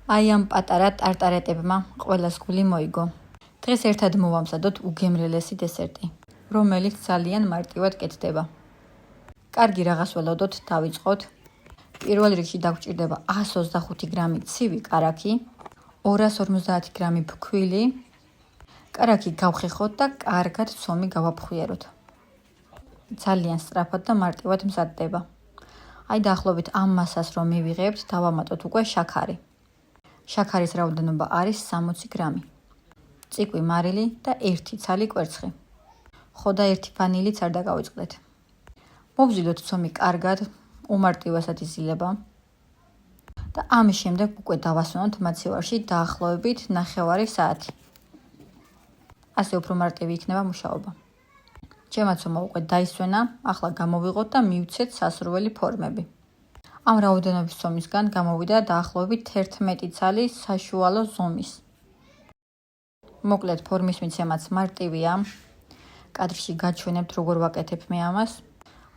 აი ამ პატარა ტარტარეტებმა ყველას გული მოიგო. დღეს ერთად მოვამზადოთ უგემრიელესი დესერტი, რომელიც ძალიან მარტივად კეთდება. კარგი რაღაც ველოდოთ დავიწყოთ. პირველ რიგში დაგვჭირდება 125 გრამი ცივი კარაქი, 250 გრამი ფქვილი. კარაქი გავხეხოთ და კარგად ცომი გავაფხვიეროთ. ძალიან სწრაფად და მარტივად მზადდება. აი დაახლოებით ამ მასას რომ მივიღებთ, დავამატოთ უკვე შაქარი. შაქარის რაოდენობა არის 60 გრამი. წიკვი მარილი და 1 ცალი კვერცხი. ხო და 1 ვანილიც არ დაგავიწყდეთ. მოვზილოთ ცომი კარგად, უმარტივესად იზილება. და ამის შემდეგ უკვე დავასვენოთ მაცივარში დაახლოებით 9 საათი. ასე უფრო მარტივი იქნება მუშაობა. ჩემმა ცომა უკვე დაისვენა, ახლა გამოვიღოთ და მივცეთ სასურველი ფორმები. ამ რაოდენობის ცომისგან გამოვიდა დაახლოებით 11 ცალი საშუალო ზომის. მოკლედ ფორმის მიცემაც მარტივია. კადრში გაჩვენებთ როგორ ვაკეთებ მე ამას.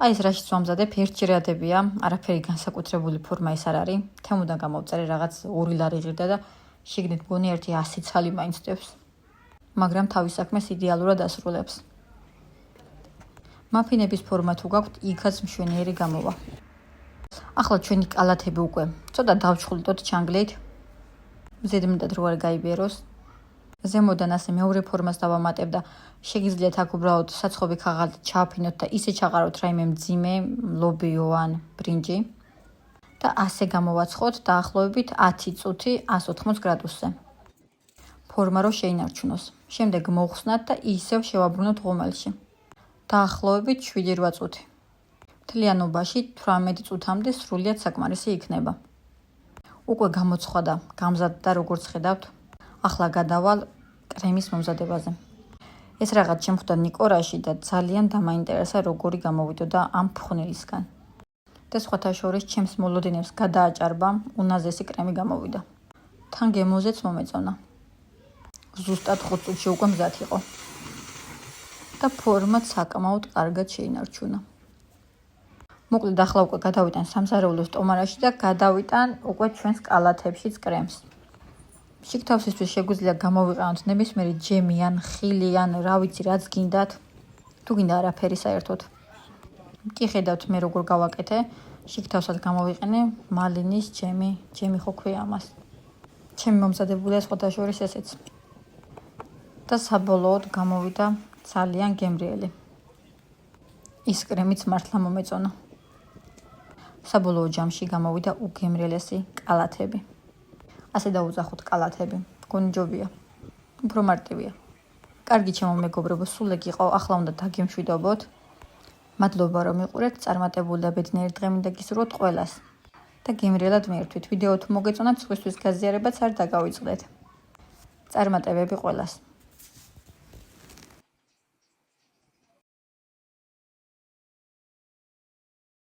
აი ეს რაშიც ვამზადებ ერთჯერადებია, არაფერი განსაკუთრებული ფორმა ეს არ არის. თემუდან გამოვწერე რაღაც 2 ლარი ღირდა და შიგნით მგონი 100 ცალი მაინც დევს. მაგრამ თავის საქმეს იდეალურად ასრულებს. მაფინების ფორმა თუ გაქვთ, იქაც მშვენიერი გამოვა. ახლა ჩვენი კალათები უკვე ცოტა დავჩხვლიტოთ ჩანგლით. ზედმეტად რო არ გაიბეროს. ზემოდან ასე მეორე ფორმას დავამატებ და შეგიძლიათ აქ უბრალოდ საცხობი ქაღალდი ჩააფინოთ და ისე ჩაყაროთ რაიმე მძიმე ლობიო ან ბრინჯი და ასე გამოვაცხოთ დაახლოებით 10 წუთი 180 გრადუსზე. ფორმა რო შეინარჩუნოს. შემდეგ მოვხსნათ და ისევ შევაბრუნოთ ღუმელში. დაახლოებით 7-8 წუთი. მთლიანობაში 18 წუთამდე სრულიად საკმარისი იქნება. უკვე გამოცხვა და გამზადდა როგორც ხედავთ. ახლა გადავალ კრემის მომზადებაზე. ეს რაღაც შემხვდა ნიკორაში და ძალიან დამაინტერესა როგორი გამოვიდოდა ამ ფხვნილისგან. და სხვათა შორის ჩემს მოლოდინებს გადააჭარბა, უნაზესი კრემი გამოვიდა. თან გემოზეც მომეწონა. ზუსტად 5 წუთში უკვე მზად იყო. და ფორმაც საკმაოდ კარგად შეინარჩუნა. მოკლედ ახლა უკვე გადავიტან სამზარეულოს ტომარაში და გადავიტან უკვე ჩვენს კალათებშიც კრემს. შიგთავსისთვის შეგვიძლია გამოვიყენოთ ნებისმიერი ჯემი ან ხილი ან რა ვიცი რაც გინდათ. თუ გინდა არაფერი საერთოდ. კი ხედავთ მე როგორ გავაკეთე. შიგთავსად გამოვიყენე მალინის ჯემი ხო ქვია ამას. ჩემი მომზადებულია სხვათა შორის ესეც. და საბოლოოდ გამოვიდა ძალიან გემრიელი. ის კრემიც მართლა მომეწონა. საბოლოო ჯამში გამოვიდა უგემრიელესი კალათები. ასე დაუძახოთ კალათები. გონიჯობია. უფრო მარტივია. კარგი ჩემო მეგობრებო, სულ ეგ იყო, ახლა უნდა დაგემშვიდობოთ. მადლობა რომ მიყურეთ, წარმატებული და ბედნიერი დღე მინდა გისურვოთ ყველას. და გემრიელად მიერთვით. ვიდეო თუ მოგეწონათ, სხვისთვის გაზიარებაც არ დაგავიწყდეთ. წარმატებები ყველას.